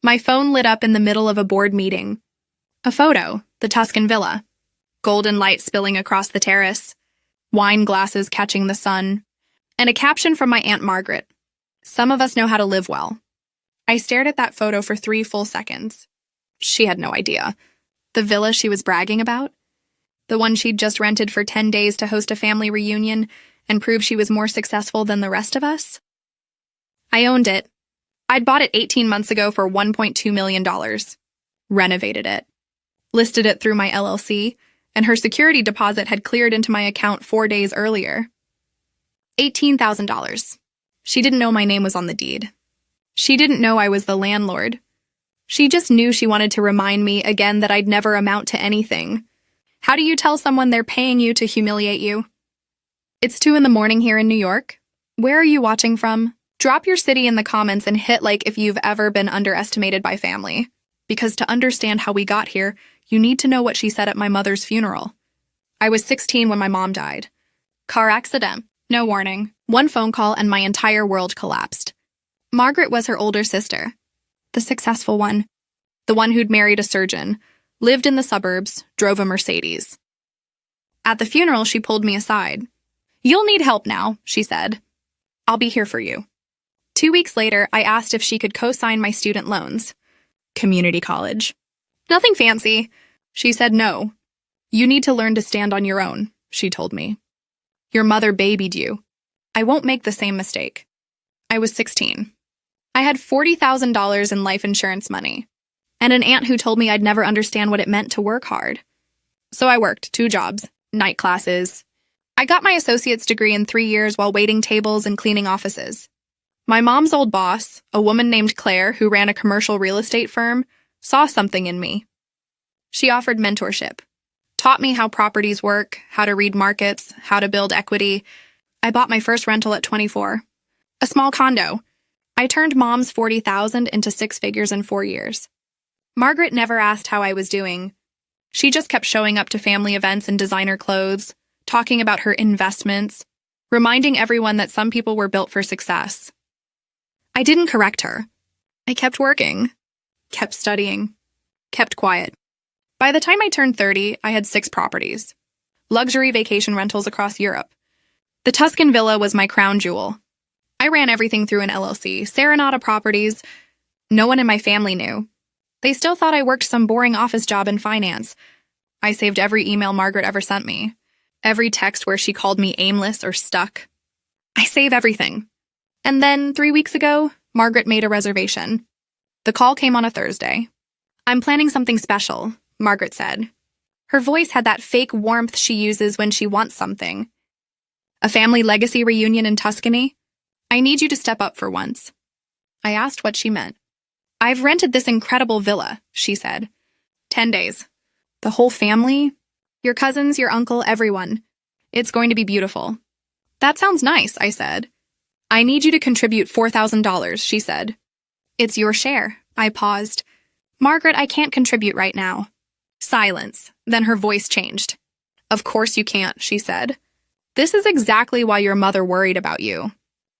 My phone lit up in the middle of a board meeting. A photo, the Tuscan villa. Golden light spilling across the terrace. Wine glasses catching the sun. And a caption from my Aunt Margaret. Some of us know how to live well. I stared at that photo for 3 full seconds. She had no idea. The villa she was bragging about? The one she'd just rented for 10 days to host a family reunion and prove she was more successful than the rest of us? I owned it. I'd bought it 18 months ago for $1.2 million. Renovated it. Listed it through my LLC, and her security deposit had cleared into my account 4 days earlier. $18,000. She didn't know my name was on the deed. She didn't know I was the landlord. She just knew she wanted to remind me again that I'd never amount to anything. How do you tell someone they're paying you to humiliate you? It's 2 a.m. here in New York. Where are you watching from? Drop your city in the comments and hit like if you've ever been underestimated by family. Because to understand how we got here, you need to know what she said at my mother's funeral. I was 16 when my mom died. Car accident. No warning. 1 phone call and my entire world collapsed. Margaret was her older sister. The successful one. The one who'd married a surgeon, lived in the suburbs, drove a Mercedes. At the funeral, she pulled me aside. "You'll need help now," she said. "I'll be here for you." 2 weeks later, I asked if she could co-sign my student loans. Community college. Nothing fancy. She said no. "You need to learn to stand on your own," she told me. "Your mother babied you. I won't make the same mistake." I was 16. I had $40,000 in life insurance money, and an aunt who told me I'd never understand what it meant to work hard. So I worked 2 jobs, night classes. I got my associate's degree in 3 years while waiting tables and cleaning offices. My mom's old boss, a woman named Claire who ran a commercial real estate firm, saw something in me. She offered mentorship, taught me how properties work, how to read markets, how to build equity. I bought my first rental at 24. A small condo. I turned mom's $40,000 into 6 figures in 4 years. Margaret never asked how I was doing. She just kept showing up to family events in designer clothes, talking about her investments, reminding everyone that some people were built for success. I didn't correct her. I kept working, kept studying, kept quiet. By the time I turned 30, I had 6 properties. Luxury vacation rentals across Europe. The Tuscan villa was my crown jewel. I ran everything through an LLC, Serenata Properties. No one in my family knew. They still thought I worked some boring office job in finance. I saved every email Margaret ever sent me. Every text where she called me aimless or stuck. I save everything. And then 3 weeks ago, Margaret made a reservation. The call came on a Thursday. "I'm planning something special," Margaret said. Her voice had that fake warmth she uses when she wants something. "A family legacy reunion in Tuscany? I need you to step up for once." I asked what she meant. "I've rented this incredible villa," she said. 10 days. The whole family? Your cousins, your uncle, everyone. It's going to be beautiful." "That sounds nice," I said. "I need you to contribute $4,000, she said. "It's your share." I paused. "Margaret, I can't contribute right now." Silence. Then her voice changed. "Of course you can't," she said. "This is exactly why your mother worried about you.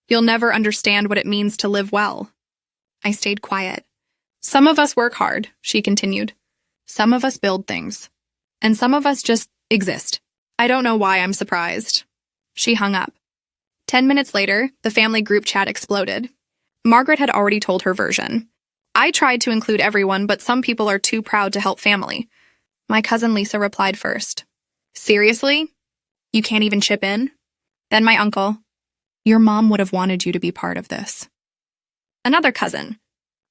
You'll never understand what it means to live well." I stayed quiet. "Some of us work hard," she continued. "Some of us build things. And some of us just exist. I don't know why I'm surprised." She hung up. 10 minutes later, the family group chat exploded. Margaret had already told her version. I tried to include everyone, but some people are too proud to help family. My cousin Lisa replied first. "Seriously? You can't even chip in?" Then my uncle. "Your mom would have wanted you to be part of this." Another cousin.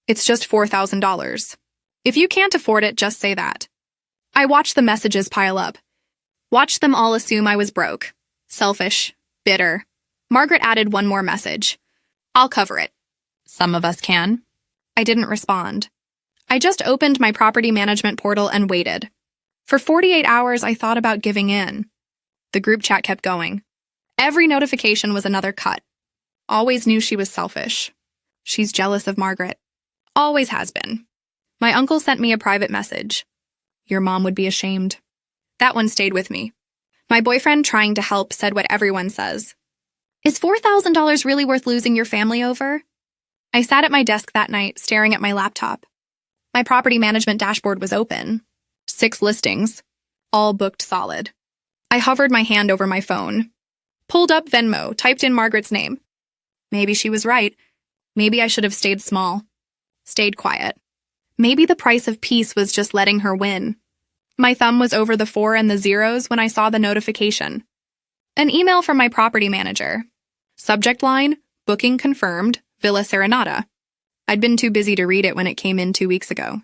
"It's just $4,000. If you can't afford it, just say that." I watched the messages pile up. Watched them all assume I was broke, selfish, bitter. Margaret added one more message. "I'll cover it." "Some of us can." I didn't respond. I just opened my property management portal and waited. For 48 hours, I thought about giving in. The group chat kept going. Every notification was another cut. Always knew she was selfish. She's jealous of Margaret. Always has been. My uncle sent me a private message. "Your mom would be ashamed." That one stayed with me. My boyfriend, trying to help, said what everyone says. "Is $4,000 really worth losing your family over?" I sat at my desk that night, staring at my laptop. My property management dashboard was open. 6 listings, all booked solid. I hovered my hand over my phone, pulled up Venmo, typed in Margaret's name. Maybe she was right. Maybe I should have stayed small, stayed quiet. Maybe the price of peace was just letting her win. My thumb was over the 4 and the zeros when I saw the notification. An email from my property manager. Subject line, booking confirmed, Villa Serenata. I'd been too busy to read it when it came in 2 weeks ago.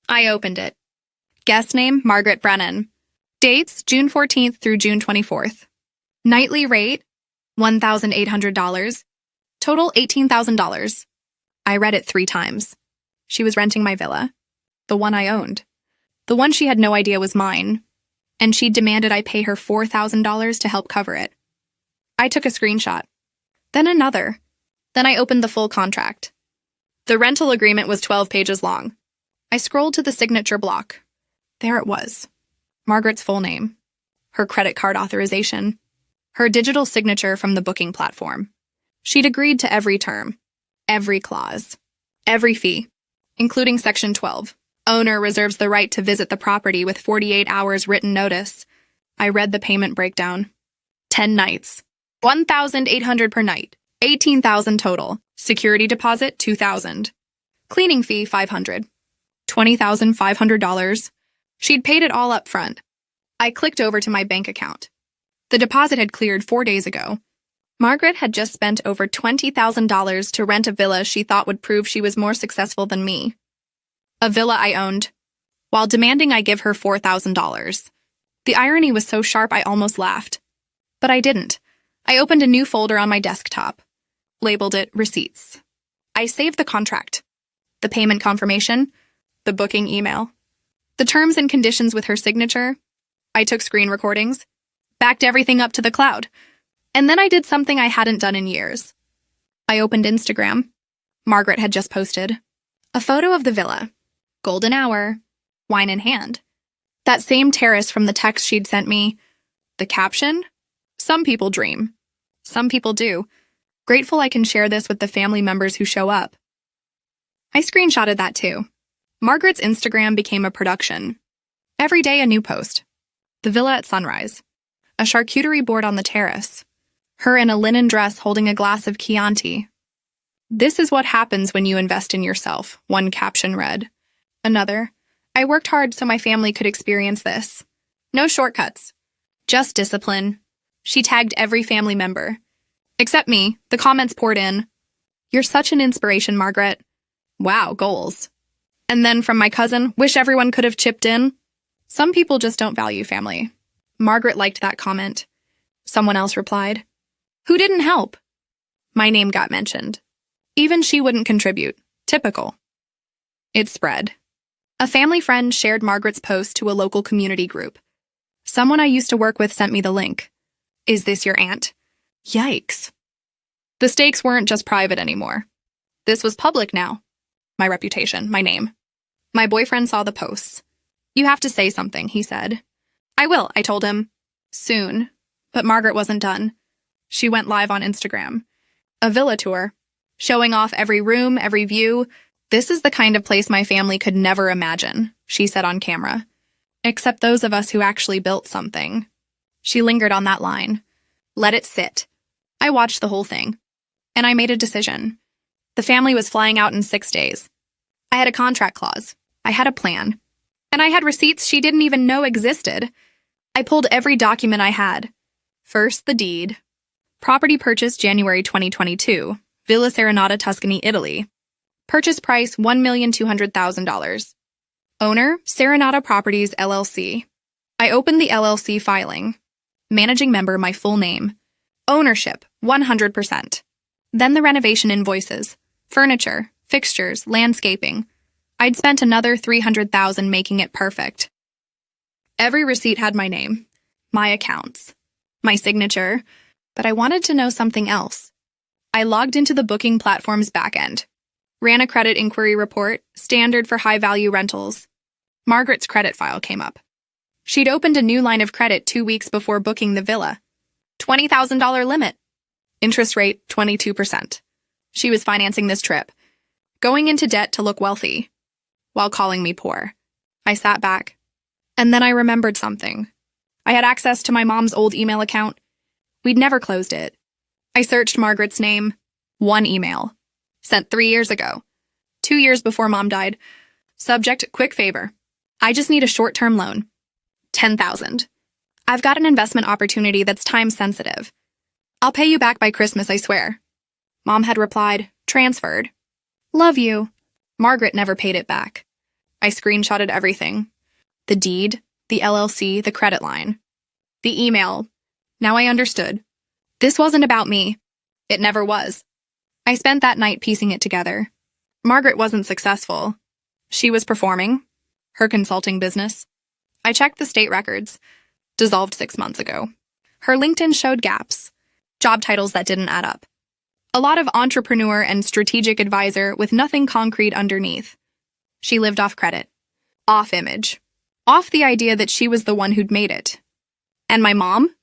I opened it. Guest name, Margaret Brennan. Dates, June 14th through June 24th. Nightly rate, $1,800. Total, $18,000. I read it 3 times. She was renting my villa. The one I owned. The one she had no idea was mine. And she demanded I pay her $4,000 to help cover it. I took a screenshot. Then another. Then I opened the full contract. The rental agreement was 12 pages long. I scrolled to the signature block. There it was. Margaret's full name. Her credit card authorization. Her digital signature from the booking platform. She'd agreed to every term. Every clause. Every fee. Including Section 12. Owner reserves the right to visit the property with 48 hours written notice. I read the payment breakdown. 10 nights. $1,800 per night. $18,000 total. Security deposit, $2,000. Cleaning fee, $500. $20,500. She'd paid it all up front. I clicked over to my bank account. The deposit had cleared 4 days ago. Margaret had just spent over $20,000 to rent a villa she thought would prove she was more successful than me. A villa I owned, while demanding I give her $4,000. The irony was so sharp I almost laughed. But I didn't. I opened a new folder on my desktop. Labeled it Receipts. I saved the contract, the payment confirmation, the booking email, the terms and conditions with her signature. I took screen recordings, backed everything up to the cloud, and then I did something I hadn't done in years. I opened Instagram. Margaret had just posted a photo of the villa, golden hour, wine in hand. That same terrace from the text she'd sent me. The caption? Some people dream. Some people do. Grateful I can share this with the family members who show up. I screenshotted that too. Margaret's Instagram became a production. Every day a new post. The villa at sunrise. A charcuterie board on the terrace. Her in a linen dress holding a glass of Chianti. This is what happens when you invest in yourself, one caption read. Another, I worked hard so my family could experience this. No shortcuts. Just discipline. She tagged every family member. Except me, the comments poured in. You're such an inspiration, Margaret. Wow, goals. And then from my cousin, wish everyone could have chipped in. Some people just don't value family. Margaret liked that comment. Someone else replied. Who didn't help? My name got mentioned. Even she wouldn't contribute. Typical. It spread. A family friend shared Margaret's post to a local community group. Someone I used to work with sent me the link. Is this your aunt? Yikes. The stakes weren't just private anymore. This was public now. My reputation, my name. My boyfriend saw the posts. You have to say something, he said. I will, I told him. Soon. But Margaret wasn't done. She went live on Instagram. A villa tour. Showing off every room, every view. This is the kind of place my family could never imagine, she said on camera. Except those of us who actually built something. She lingered on that line. Let it sit. I watched the whole thing. And I made a decision. The family was flying out in 6 days. I had a contract clause. I had a plan. And I had receipts she didn't even know existed. I pulled every document I had. First, the deed. Property purchase January 2022. Villa Serenata, Tuscany, Italy. Purchase price $1,200,000. Owner, Serenata Properties, LLC. I opened the LLC filing. Managing member, my full name. Ownership, 100%. Then the renovation invoices. Furniture, fixtures, landscaping. I'd spent another $300,000 making it perfect. Every receipt had my name, my accounts, my signature, but I wanted to know something else. I logged into the booking platform's backend. Ran a credit inquiry report, standard for high-value rentals. Margaret's credit file came up. She'd opened a new line of credit 2 weeks before booking the villa. $20,000 limit. Interest rate, 22%. She was financing this trip. Going into debt to look wealthy. while calling me poor. I sat back. And then I remembered something. I had access to my mom's old email account. We'd never closed it. I searched Margaret's name. One email. Sent 3 years ago. 2 years before Mom died. Subject, quick favor. I just need a short-term loan. $10,000. I've got an investment opportunity that's time-sensitive. I'll pay you back by Christmas, I swear. Mom had replied, transferred. Love you. Margaret never paid it back. I screenshotted everything. The deed, the LLC, the credit line. The email. Now I understood. This wasn't about me. It never was. I spent that night piecing it together. Margaret wasn't successful. She was performing. Her consulting business. I checked the state records. Dissolved 6 months ago. Her LinkedIn showed gaps. Job titles that didn't add up. A lot of entrepreneur and strategic advisor with nothing concrete underneath. She lived off credit. Off image. Off the idea that she was the one who'd made it. And my mom?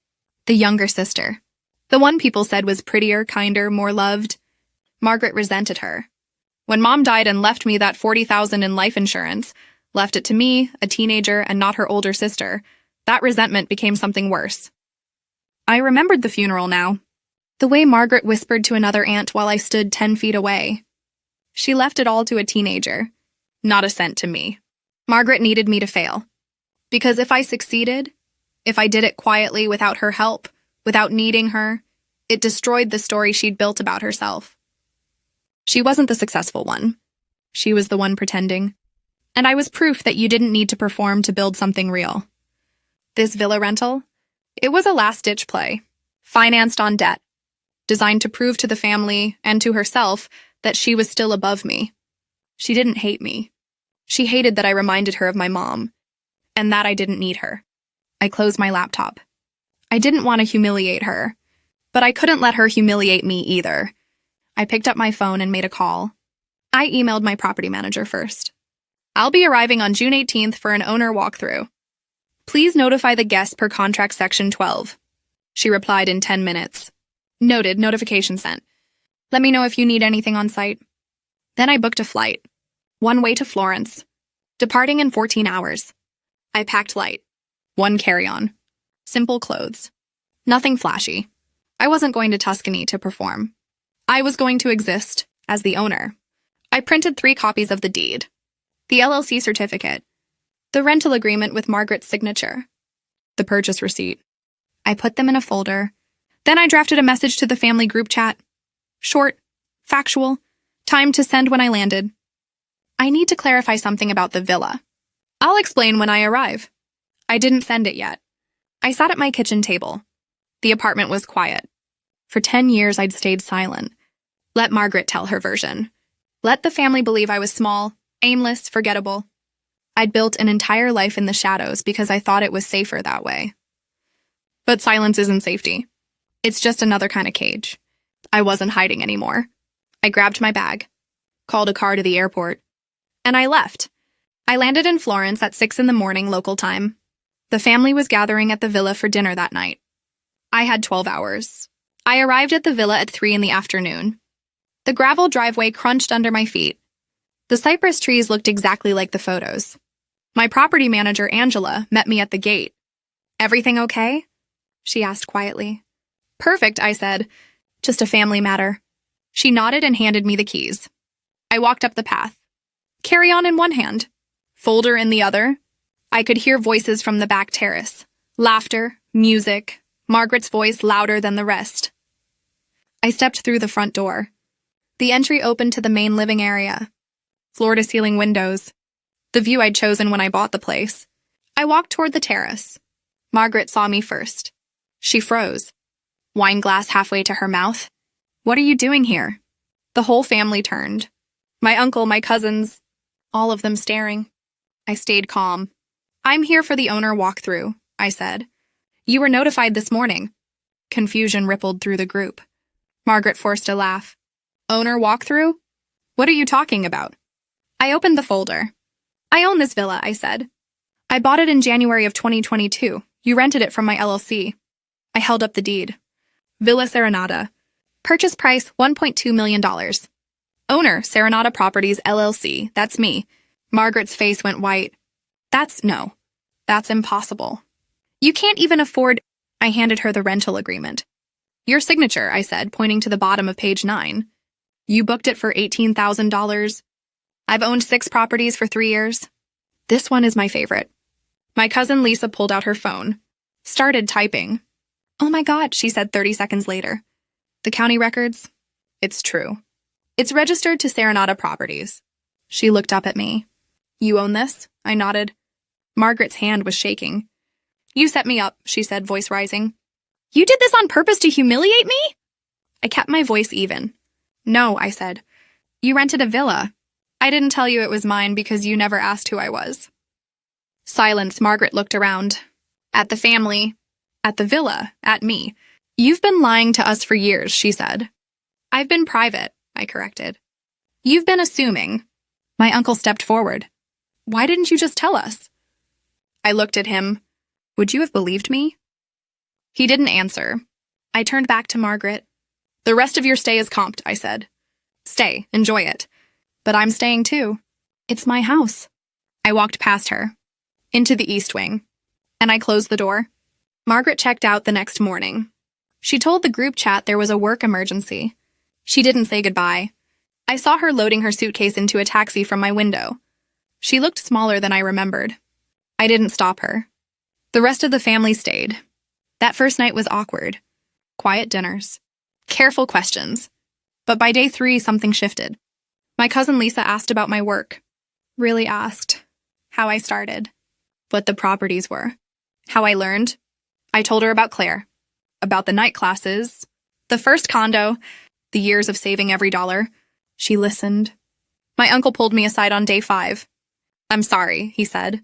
The younger sister. The one people said was prettier, kinder, more loved. Margaret resented her. When Mom died and left me that $40,000 in life insurance, left it to me, a teenager, and not her older sister, that resentment became something worse. I remembered the funeral now. The way Margaret whispered to another aunt while I stood 10 feet away. She left it all to a teenager. Not a cent to me. Margaret needed me to fail. Because if I succeeded, if I did it quietly without her help, without needing her, it destroyed the story she'd built about herself. She wasn't the successful one. She was the one pretending. And I was proof that you didn't need to perform to build something real. This villa rental? It was a last-ditch play. Financed on debt. Designed to prove to the family and to herself that she was still above me. She didn't hate me. She hated that I reminded her of my mom, and that I didn't need her. I closed my laptop. I didn't want to humiliate her, but I couldn't let her humiliate me either. I picked up my phone and made a call. I emailed my property manager first. I'll be arriving on June 18th for an owner walkthrough. Please notify the guest per contract section 12. She replied in 10 minutes. Noted, notification sent. Let me know if you need anything on site. Then I booked a flight. One way to Florence. Departing in 14 hours. I packed light. One carry-on. Simple clothes. Nothing flashy. I wasn't going to Tuscany to perform. I was going to exist as the owner. I printed 3 copies of the deed. The LLC certificate. The rental agreement with Margaret's signature. The purchase receipt. I put them in a folder. Then I drafted a message to the family group chat. Short, factual, time to send when I landed. I need to clarify something about the villa. I'll explain when I arrive. I didn't send it yet. I sat at my kitchen table. The apartment was quiet. For 10 years, I'd stayed silent. Let Margaret tell her version. Let the family believe I was small, aimless, forgettable. I'd built an entire life in the shadows because I thought it was safer that way. But silence isn't safety. It's just another kind of cage. I wasn't hiding anymore. I grabbed my bag, called a car to the airport, and I left. I landed in Florence at 6 a.m. local time. The family was gathering at the villa for dinner that night. I had 12 hours. I arrived at the villa at 3 p.m. The gravel driveway crunched under my feet. The cypress trees looked exactly like the photos. My property manager, Angela, met me at the gate. Everything okay? She asked quietly. Perfect, I said. Just a family matter. She nodded and handed me the keys. I walked up the path. Carry-on in one hand. Folder in the other. I could hear voices from the back terrace. Laughter, music, Margaret's voice louder than the rest. I stepped through the front door. The entry opened to the main living area. Floor-to-ceiling windows. The view I'd chosen when I bought the place. I walked toward the terrace. Margaret saw me first. She froze. Wine glass halfway to her mouth. What are you doing here? The whole family turned. My uncle, my cousins, all of them staring. I stayed calm. I'm here for the owner walkthrough, I said. You were notified this morning. Confusion rippled through the group. Margaret forced a laugh. Owner walkthrough? What are you talking about? I opened the folder. I own this villa, I said. I bought it in January of 2022. You rented it from my LLC. I held up the deed. Villa Serenata. Purchase price $1.2 million. Owner, Serenata Properties, LLC. That's me. Margaret's face went white. No. That's impossible. You can't even afford— I handed her the rental agreement. Your signature, I said, pointing to the bottom of page 9. You booked it for $18,000. I've owned 6 properties for 3 years. This one is my favorite. My cousin Lisa pulled out her phone, started typing. Oh my God, she said 30 seconds later. The county records? It's true. It's registered to Serenata Properties. She looked up at me. You own this? I nodded. Margaret's hand was shaking. You set me up, she said, voice rising. You did this on purpose to humiliate me? I kept my voice even. No, I said. You rented a villa. I didn't tell you it was mine because you never asked who I was. Silence. Margaret looked around. At the family. At the villa. At me. You've been lying to us for years, she said. I've been private, I corrected. You've been assuming. My uncle stepped forward. Why didn't you just tell us? I looked at him. Would you have believed me? He didn't answer. I turned back to Margaret. The rest of your stay is comped, I said. Stay. Enjoy it. But I'm staying too. It's my house. I walked past her, into the east wing, and I closed the door. Margaret checked out the next morning. She told the group chat there was a work emergency. She didn't say goodbye. I saw her loading her suitcase into a taxi from my window. She looked smaller than I remembered. I didn't stop her. The rest of the family stayed. That first night was awkward. Quiet dinners. Careful questions. But by day 3, something shifted. My cousin Lisa asked about my work. Really asked. How I started. What the properties were. How I learned. I told her about Claire. About the night classes. The first condo. The years of saving every dollar. She listened. My uncle pulled me aside on day 5. I'm sorry, he said.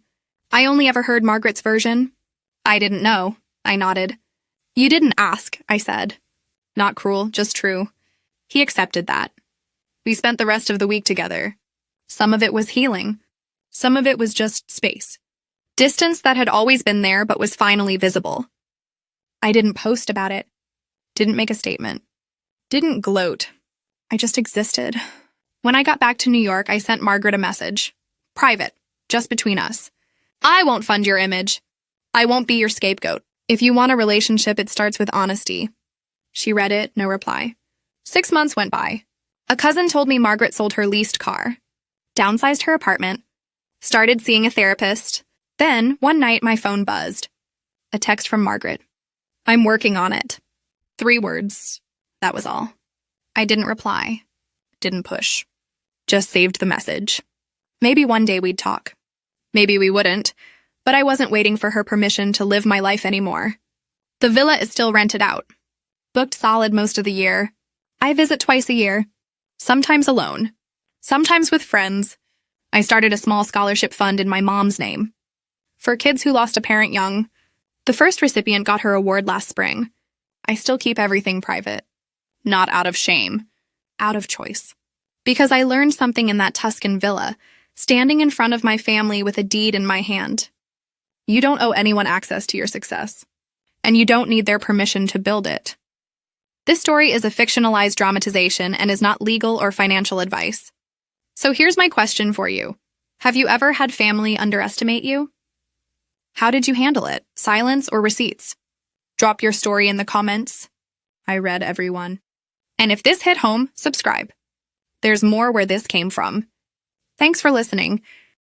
I only ever heard Margaret's version. I didn't know. I nodded. You didn't ask, I said. Not cruel, just true. He accepted that. We spent the rest of the week together. Some of it was healing. Some of it was just space. Distance that had always been there but was finally visible. I didn't post about it. Didn't make a statement. Didn't gloat. I just existed. When I got back to New York, I sent Margaret a message. Private. Just between us. I won't fund your image. I won't be your scapegoat. If you want a relationship, it starts with honesty. She read it, no reply. 6 months went by. A cousin told me Margaret sold her leased car, downsized her apartment, started seeing a therapist. Then, one night, my phone buzzed. A text from Margaret. I'm working on it. 3 words. That was all. I didn't reply. Didn't push. Just saved the message. Maybe one day we'd talk. Maybe we wouldn't, but I wasn't waiting for her permission to live my life anymore. The villa is still rented out. Booked solid most of the year. I visit twice a year. Sometimes alone. Sometimes with friends. I started a small scholarship fund in my mom's name. For kids who lost a parent young. The first recipient got her award last spring. I still keep everything private. Not out of shame. Out of choice. Because I learned something in that Tuscan villa, standing in front of my family with a deed in my hand. You don't owe anyone access to your success. And you don't need their permission to build it. This story is a fictionalized dramatization and is not legal or financial advice. So here's my question for you. Have you ever had family underestimate you? How did you handle it? Silence or receipts? Drop your story in the comments. I read everyone. And if this hit home, subscribe. There's more where this came from. Thanks for listening.